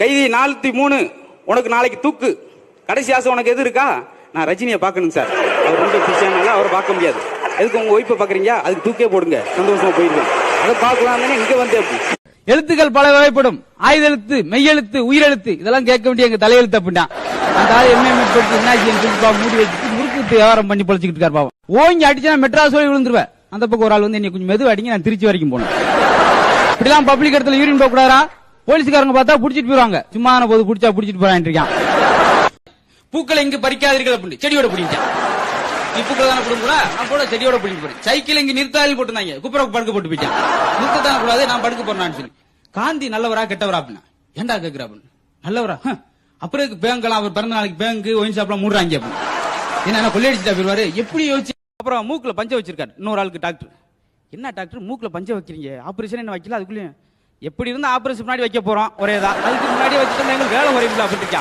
கைதி 403 உனக்கு நாளைக்கு தூக்கு. கடைசி ஆசை உனக்கு எது இருக்கா? நான் ரஜினியை பார்க்கணும் சார். அவர் ரொம்ப பிஸியானால அவரை பார்க்க முடியாது. எதுக்கு உங்க ஒய்ஃபை பாக்குறீங்க? அதுக்கு தூக்கே போடுங்க, சந்தோஷமா போயிருக்கேன். அதை பார்க்கலாம் இங்க வந்து. எழுத்துக்கள் பல வகைப்படும். ஆயுத எழுத்து, மெய்யெழுத்து, உயிரெழுத்து இதெல்லாம் கேட்க வேண்டிய எங்க தலையெழுத்து அப்படின்னா அந்த ஆள் எம்ஏ படிச்சு என்ன மூடி வச்சுட்டு முறுக்கு வியாபாரம் பண்ணி பொழைச்சிக்கிட்டு இருக்காரு பாவம். ஓங்கி அடிச்சா மெட்ராஸ் போய் விழுந்துருவேன். அந்த பக்கம் ஒரு ஆள் வந்து என்னை கொஞ்சம் மெது அடிங்க, நான் திருச்சி வரைக்கும் போனேன். இப்படிலாம் பப்ளிக் இடத்துல யூரின் போக கூடாதா? போலீஸ்காரங்க பார்த்தா புடிச்சிட்டு போயிருவாங்க. சும்மா போது புடிச்சா புடிச்சிட்டு போறான் இருக்கான். பூக்களை இங்க பறிக்காதீர்கள் அப்படின்னு செடியோட பிடிச்சேன். நீ பூக்களை தானே பிடுங்குறா, நான் போட செடியோட பிடிக்க போறேன். சைக்கிள் இங்க நிறுத்தாலும் போட்டுருந்தாங்க, குப்புற படுக்க போட்டு போயிட்டேன். நிறுத்தத்தானே கூடாது, நான் படுக்க போறேன்னு சொல்லி. காந்தி நல்லவரா கெட்டவரா அப்படின்னா ஏண்டா கேக்குறா அப்படின்னு. நல்லவரா? அப்புறம் பேங்கெல்லாம் அவர் பிறந்த நாளைக்கு பேங்க் ஒயின் ஷாப்லாம் மூடுறாங்க அப்படின்னு. என்ன கொள்ளையடிச்சுட்டா போயிருவாரு. எப்படி யோசிச்சு அப்புறம் மூக்குல பஞ்ச வச்சிருக்காரு இன்னொரு ஆளுக்கு டாக்டர். என்ன டாக்டர் மூக்குல பஞ்ச வைக்கிறீங்க? ஆபரேஷன் என்ன வைக்கல? அதுக்குள்ளே எப்படி இருந்தா ஆபரேஷன் முன்னாடி வைக்க போறோம், ஒரேதான். அதுக்கு முன்னாடி வச்சுட்டு எங்களுக்கு வேலை குறையுங்களா அப்படின்ட்டு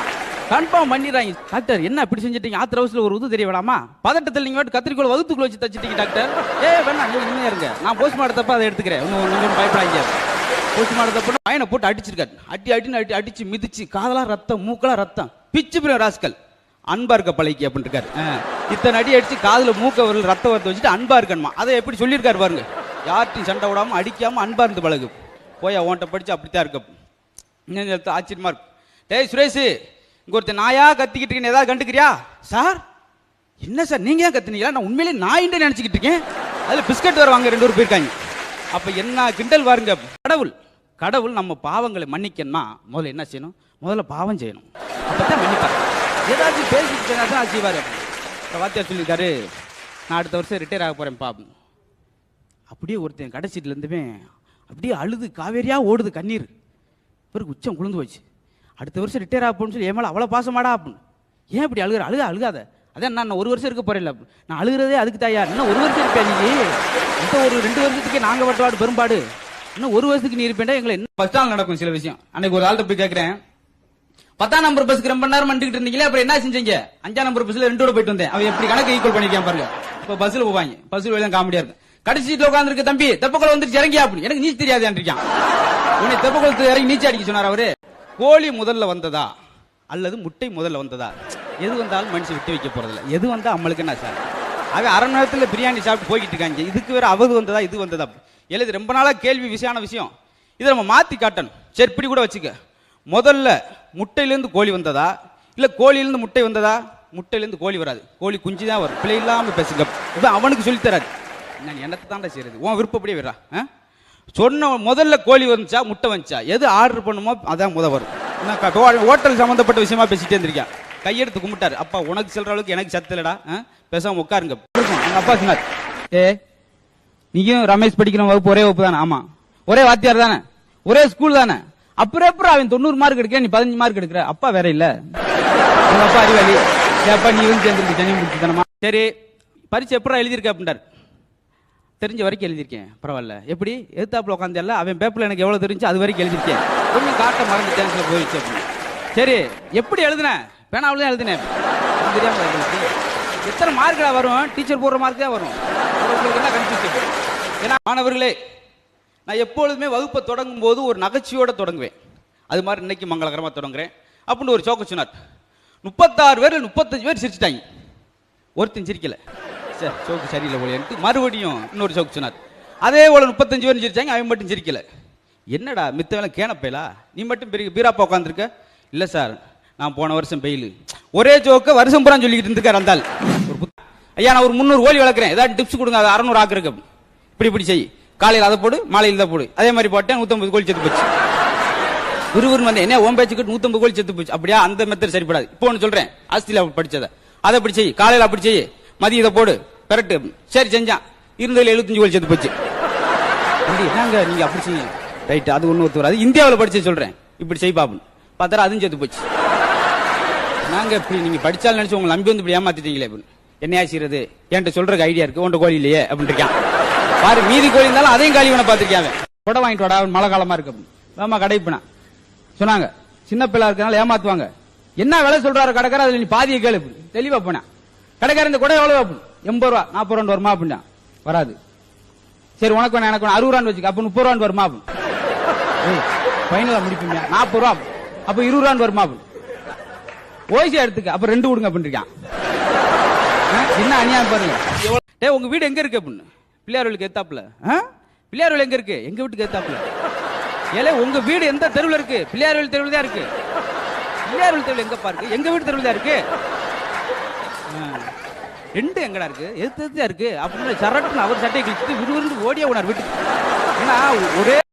கன்ஃபார்ம் பண்ணிடுறாங்க. டாக்டர் என்ன இப்படி செஞ்சிட்டீங்க? ஆத்திர அவசரத்துல ஒரு தெரிய வேணாமா? பதட்டத்தில் நீங்க கத்திரிக்கோள் வகுத்துக்குள்ள வச்சு தச்சிட்டீங்க டாக்டர். வேணா நீங்க இருங்க, நான் போஸ்ட்மார்ட்டத்தப்ப அதை எடுத்துக்கிறேன். இன்னும் பயப்படாங்க. போஸ்ட்மார்ட்டத்தப்ப பையனை போட்டு அடிச்சிருக்காரு. அடிச்சு மிதிச்சு காதலா ரத்தம், மூக்கலா ரத்தம், பிச்சு பிரிவு ராஸ்கல். அன்பா இருக்க பழகி அப்படின்னு இருக்காரு. இத்தனை அடி அடிச்சு காதுல மூக்க வரல ரத்த வரத்தை வச்சுட்டு அன்பா இருக்கணுமா? அதை எப்படி சொல்லியிருக்காரு பாருங்க. யார்ட்டையும் சண்டை விடாம அடிக்காம அன்பா இருந்து பழகு. போய் ஓன்ட்ட படிச்சு அப்படித்தான் இருக்க. ஆச்சரியமா இருக்கும். டேய் சுரேஷ், இங்க ஒருத்தர் நாயா கத்திக்கிட்டு ஏதாவது கண்டுக்கிறியா? சார் என்ன சார் நீங்க ஏன் கத்துனீங்களா? நான் உண்மையிலே நாயின்னு நினைச்சுக்கிட்டு இருக்கேன். அதுல பிஸ்கட் வேற வாங்க 2 பேர் போயிருக்காங்க. அப்ப என்ன கிண்டல் பாருங்க. கடவுள் நம்ம பாவங்களை மன்னிக்கணும்னா முதல்ல என்ன செய்யணும்? முதல்ல பாவம் செய்யணும். அப்பதான் மன்னிப்பாரு. ஏதாச்சும் பேசிட்டு தான் செய்வாரு. வாத்தியார் சொல்லியிருக்காரு, நான் அடுத்த வருஷம் ரிட்டையர் ஆக போறேன் பாபு. அப்படியே ஒருத்தன் கடைசீட்ல இருந்துமே அப்படியே அழுது காவேரியா ஓடுது கண்ணீர். பிறகு உச்சம் குளிர்ந்து போச்சு. அடுத்த வருஷம் ரிட்டையர் ஆக போன்னு சொல்லி ஏன் மேல அவ்வளவு பாசமாடா அப்படின்னு. ஏன் இப்படி அழுகாத. அதான் நான் 1 வருஷம் இருக்க போறேன். நான் அழுகிறதே அதுக்கு தாயா. இன்னும் 1 வருஷம் இருப்பேன் நீ. இந்த ஒரு 2 வருஷத்துக்கே நாங்க வட்டவாடு பெரும்பாடு. இன்னும் 1 வருஷத்துக்கு நீ இருப்பேன். எங்களை என்ன பஸ் ஸ்டாண்ட் நடக்கும் சில விஷயம். அன்னைக்கு ஒரு ஆள்கிட்ட போய் கேட்கிறேன், 10ஆம் நம்பர் பஸ்க்கு ரொம்ப நேரம் பண்ணிட்டு இருந்தீங்களே, அப்புறம் என்ன செஞ்சீங்க? 5ஆம் நம்பர் பஸ்ல 2 போயிட்டு வந்தேன். அவன் எப்படி கணக்கு ஈக்குவல் பண்ணிருக்கான் பாருங்க. இப்ப பஸ்ல போவாங்க, பஸ்ல எல்லாம் காமெடியா இருக்கு. கடைசி சீட்ல உட்காந்துருக்கு தம்பி, தெப்பக்குளம் வந்துருச்சு இறங்கியா அப்படின்னு. எனக்கு நீச்சல் தெரியாது இருக்கான். உன்னை தெப்பக்குளத்து இறங்கி நீச்சல் அடிக்க சொன்னார் அவரு. கோழி முதல்ல வந்ததா அல்லது முட்டை முதல்ல வந்ததா? எது வந்தாலும் மனுஷன் விட்டு வைக்க போறதில்ல. எது வந்தா அம்மளுக்கு என்ன சார்? அவன் 1/2 மணி நேரத்துல பிரியாணி சாப்பிட்டு போய்கிட்டு இருக்காங்க. இதுக்கு வேற அவது வந்ததா இது வந்ததா? எழுது ரொம்ப நாளா கேள்வி விஷயமான விஷயம். இதை நம்ம மாத்தி காட்டணும். சரி இப்படி கூட வச்சுக்க. முதல்ல முட்டையிலிருந்து கோழி வந்ததா இல்ல கோழியிலிருந்து முட்டை வந்ததா? முட்டையிலிருந்து கோழி வராது, கோழி குஞ்சு தான் வரும். பிள்ளை இல்லாம பேசுங்க. அவனுக்கு சொல்லி தராது. நான் என்னத்தை தாண்டா செய்யறது? உன் விருப்பப்படியே வரா. சொன்ன முதல்ல கோழி வந்துச்சா முட்டை வந்துச்சா? எது ஆர்டர் பண்ணுமோ அதான் வரும். ஹோட்டல் சம்பந்தப்பட்ட விஷயமா பேசிட்டே இருந்திருக்கேன். கையெடுத்து கும்பிட்டாரு. அப்பா உனக்கு சொல்ற அளவுக்கு எனக்கு சத்து இல்லடா, பேசாம உட்காருங்க. அப்பா சொன்னார், நீயும் ரமேஷ் படிக்கிற வகுப்பு ஒரே வகுப்பு தானே? ஆமா. ஒரே வாத்தியார் தானே? ஒரே ஸ்கூல் தானே? அப்புறம் அவன் 90 மார்க் எடுக்க, நீ 15 மார்க் எடுக்கிற. அப்பா வேற இல்ல, அப்பா அறிவாளி. அப்பா நீ வந்து சேர்ந்துருக்கு ஜனி முடிச்சு தானமா? சரி பரிச்சை எப்படா எழுதியிருக்க அப்படின்றாரு. தெரிஞ்ச வரைக்கும் எழுதியிருக்கேன். பரவாயில்ல. எப்படி எதிர்த்தாப்புல உட்காந்து அவன் பேப்பர்ல எனக்கு எவ்வளவு தெரிஞ்சு அது வரைக்கும் எழுதியிருக்கேன். கொஞ்சம் காட்ட மறந்து சான்ஸ்ல போயிடுச்சு அப்படின்னு. சரி எப்படி எழுதுனேன்? பேனாவில தான் எழுதினேன். தெரியாம எத்தனை மார்க்கா வரும்? டீச்சர் போடுற மார்க் தான் வரும். என்ன கன்ஃபியூஷன்? ஏன்னா மாணவர்களே, நான் எப்பொழுதுமே வகுப்பை தொடங்கும் போது ஒரு நகைச்சுவையோட தொடங்குவேன். அது மாதிரி இன்னைக்கு மங்களகரமா தொடங்குறேன் அப்படின்னு ஒரு சோக்கு சொன்னார். 36 பேர் 35 பேர் சிரிச்சுட்டாங்க. ஒருத்தன் சிரிக்கல. சார் சோக்கு சரியில்லை போலியன்ட்டு மறுபடியும் இன்னொரு சோக்கு சொன்னார். அதே போல 35 பேர் சிரிச்சாங்க. அவன் மட்டும் சிரிக்கல. என்னடா மித்த வேலை கேனப்பையிலா, நீ மட்டும் பெரிய பீராப்பா உட்காந்துருக்க? இல்ல சார் நான் போன வருஷம் பெயில். ஒரே ஜோக்க வருஷம் பூரா சொல்லிக்கிட்டு இருந்திருக்காரு அந்த ஆள். ஐயா நான் ஒரு 300 கோழி வளர்க்குறேன், ஏதாவது டிப்ஸ் கொடுங்க, அது 600 ஆக்குறக்கு. இப்படி செய், காலையில் அதை போடு, மாலையில் தான் போடு. அதே மாதிரி போட்டேன், 150 கோழி செத்து போச்சு. விறுவிறு வந்து என்ன ஓம் பேச்சுக்கிட்டு 150 கோழி செத்து போச்சு. அப்படியா? அந்த மெத்தட் சரிப்படாது. இப்போ ஒன்று சொல்றேன், ஆஸ்திரேலியா படிச்சதை அதை அப்படி செய், காலையில் அப்படி செய், மதியம் இதை போடு, கரெக்ட். சரி செஞ்சான். இருந்ததுல 75 கோழி செத்து போச்சு. என்னங்க நீங்க அப்படி செய்ய ரைட், அது ஒண்ணு ஒத்து வராது. இந்தியாவில் படிச்சு சொல்றேன், இப்படி செய் பாப்போம். பார்த்தா அதுவும் செத்து போச்சு. நாங்க இப்படி நீங்க படிச்சாலும் நினைச்சு உங்களை நம்பி வந்து இப்படி ஏமாத்திட்டீங்களே. என்னையா செய்யறது? என்கிட்ட சொல்றதுக்கு ஐடியா இருக்கு, உன்ட்ட கோழி இல்லையே அப்படின்னு இருக்கான். பாரு மீதி கோழி இருந்தாலும் அதையும் காலி பண்ண பாத்திருக்காங்க. கொடை வாங்கிட்டு வாடா, மழை காலமா இருக்கு. ஆமா கடைப்பினா சொன்னாங்க, சின்ன பிள்ளை இருக்கனால ஏமாத்துவாங்க. என்ன விலை சொல்றாரு கடைக்கார, அதுல நீ பாதியை கேளு. தெளிவா போனா கடைக்கார இந்த கொடை எவ்வளவு? 80 ரூபா 40 ரூபா வருமா அப்படின்னா வராது. சரி உனக்கு வேணா எனக்கு 60 ரூபான்னு வச்சுக்க, அப்ப 30 ரூபான்னு வருமா? பைனலா முடிப்பீங்க 40 ரூபா. அப்ப 20 ரூபான்னு வருமா அப்படின்னு. ஓய்சி எடுத்துக்க அப்ப 2 கொடுங்க அப்படின்னு என்ன அநியாயம் பாருங்க. டேய் உங்க வீடு எங்க இருக்கு அப்படின்னு. பிள்ளையார்வலுக்கு ஏத்தாப்புல. பிள்ளையார்வல் எங்க இருக்கு? எங்க வீட்டுக்கு ஏத்தாப்புல. ஏலே உங்க வீடு எந்த தெருவுல இருக்கு? பிள்ளையார்வல் தெருவுல தான் இருக்கு. பிள்ளையார்வல் தெருவுல எங்க பாருக்கு? எங்க வீடு தெருவுல தான் இருக்கு. 2 எங்கடா இருக்கு? எது இருக்கு அப்படின்னு சரட்டுன்னு அவர் சட்டையை கிழிச்சிட்டு விறுவிறுன்னு ஓடியா உணர் வீட்டுக்கு. ஏன்னா ஒரே